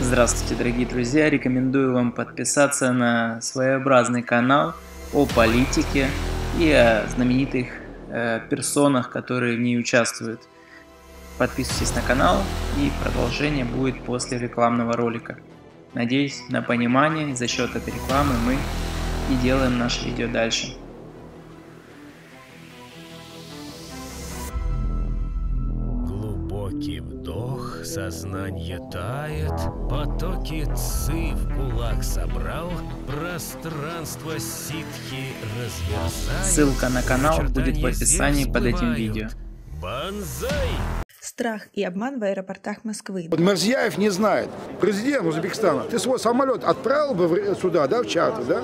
Здравствуйте, дорогие друзья! Рекомендую вам подписаться на своеобразный канал о политике и о знаменитых персонах, которые в ней участвуют. Подписывайтесь на канал, и продолжение будет после рекламного ролика. Надеюсь на понимание, за счет этой рекламы мы и делаем наше видео дальше. Глубокий вдох, сознание тает, потоки ци в кулак собрал, пространство ситхи разверзает. Ссылка на канал будет в описании под этим видео. Банзай! Страх и обман в аэропортах Москвы. Мирзияев не знает. Президент Узбекистана, ты свой самолет отправил бы сюда, да, в чартер, да?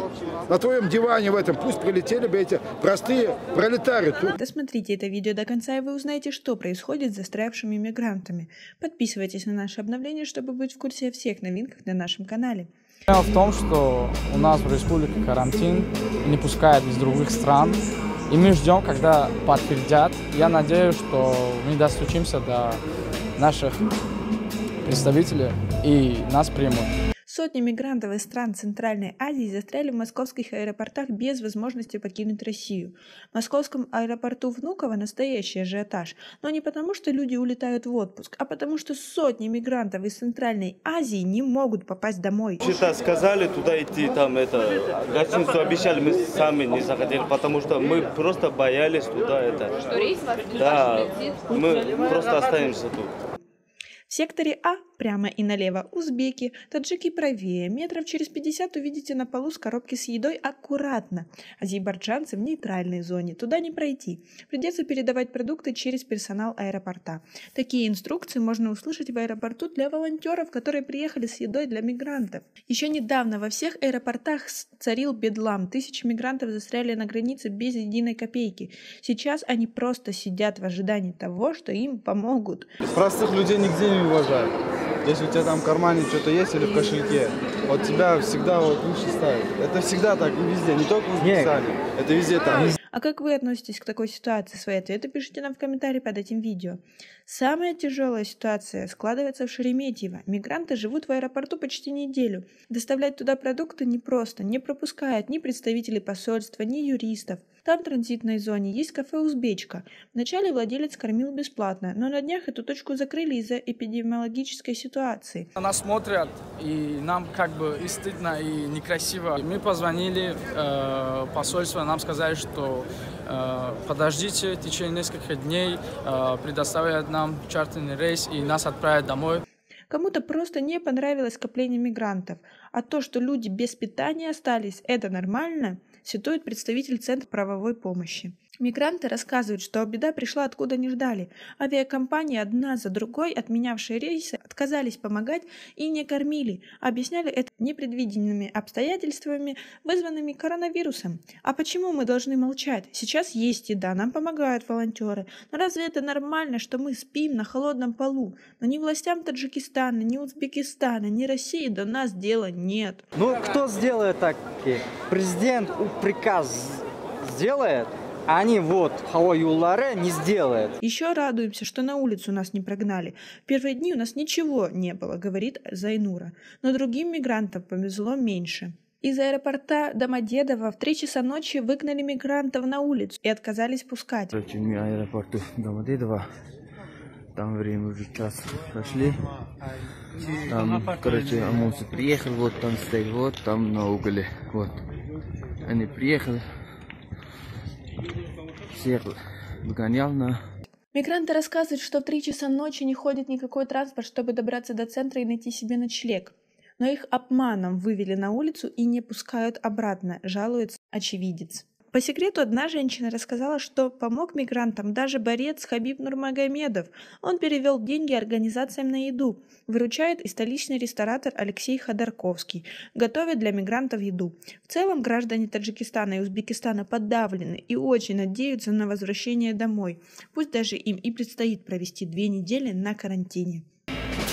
На твоем диване в этом, пусть прилетели бы эти простые пролетарии. Досмотрите это видео до конца, и вы узнаете, что происходит с застрявшими мигрантами. Подписывайтесь на наше обновление, чтобы быть в курсе о всех новинках на нашем канале. Дело в том, что у нас в республике карантин, не пускают из других стран. И мы ждем, когда подтвердят. Я надеюсь, что мы достучимся до наших представителей и нас примут. Сотни мигрантов из стран Центральной Азии застряли в московских аэропортах без возможности покинуть Россию. В московском аэропорту Внуково настоящий ажиотаж. Но не потому, что люди улетают в отпуск, а потому, что сотни мигрантов из Центральной Азии не могут попасть домой. Что-то сказали туда идти, там это, гостиницу обещали, мы сами не захотели, потому что мы просто боялись туда это. Что рейс вас Да, мы просто останемся тут. В секторе А прямо и налево узбеки, таджики правее, метров через 50 увидите на полу с коробки с едой аккуратно. Азербайджанцы в нейтральной зоне, туда не пройти. Придется передавать продукты через персонал аэропорта. Такие инструкции можно услышать в аэропорту для волонтеров, которые приехали с едой для мигрантов. Еще недавно во всех аэропортах царил бедлам, тысячи мигрантов застряли на границе без единой копейки. Сейчас они просто сидят в ожидании того, что им помогут. Простых людей нигде не уважают. Если у тебя там в кармане что-то есть или в кошельке, вот тебя всегда вот выше ставят. Это всегда так и везде, не только в Узбекистане, это везде так. А как вы относитесь к такой ситуации? Свои ответы пишите нам в комментарии под этим видео. Самая тяжелая ситуация складывается в Шереметьево. Мигранты живут в аэропорту почти неделю. Доставлять туда продукты непросто, не пропускают ни представителей посольства, ни юристов. Там в транзитной зоне есть кафе «Узбечка». Вначале владелец кормил бесплатно, но на днях эту точку закрыли из-за эпидемиологической ситуации. Нас смотрят, и нам как бы и стыдно, и некрасиво. Мы позвонили в посольство, нам сказали, что подождите в течение нескольких дней, предоставят нам чартерный рейс и нас отправят домой. Кому-то просто не понравилось скопление мигрантов, а то, что люди без питания остались, это нормально, сетует представитель Центра правовой помощи. Мигранты рассказывают, что беда пришла откуда не ждали. Авиакомпании одна за другой, отменявшие рейсы, отказались помогать и не кормили. Объясняли это непредвиденными обстоятельствами, вызванными коронавирусом. А почему мы должны молчать? Сейчас есть еда, нам помогают волонтеры. Но разве это нормально, что мы спим на холодном полу? Но ни властям Таджикистана, ни Узбекистана, ни России до нас дела нет. Ну, кто сделает так? Президент приказ сделает, а они вот Хава Юлларе не сделают. Еще радуемся, что на улицу нас не прогнали. В первые дни у нас ничего не было, говорит Зайнура. Но другим мигрантам повезло меньше. Из аэропорта Домодедово в 3 часа ночи выгнали мигрантов на улицу и отказались пускать. Короче, мы аэропорту Домодедово. Там время уже час прошли. Там, короче, ОМОНцы приехали, вот там стоит, вот там на угле. Вот. Они приехали. Всех выгонял на... Мигранты рассказывают, что в 3 часа ночи не ходит никакой транспорт, чтобы добраться до центра и найти себе ночлег. Но их обманом вывели на улицу и не пускают обратно, жалуется очевидец. По секрету, одна женщина рассказала, что помог мигрантам даже борец Хабиб Нурмагомедов. Он перевел деньги организациям на еду. Выручает и столичный ресторатор Алексей Ходорковский. Готовит для мигрантов еду. В целом, граждане Таджикистана и Узбекистана подавлены и очень надеются на возвращение домой. Пусть даже им и предстоит провести 2 недели на карантине.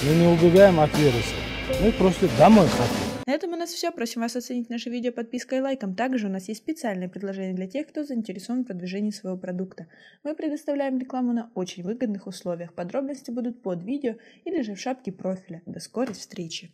Мы не убегаем от вируса. Мы просто домой хотим. На этом у нас все. Просим вас оценить наше видео подпиской и лайком. Также у нас есть специальное предложение для тех, кто заинтересован в продвижении своего продукта. Мы предоставляем рекламу на очень выгодных условиях. Подробности будут под видео или же в шапке профиля. До скорой встречи!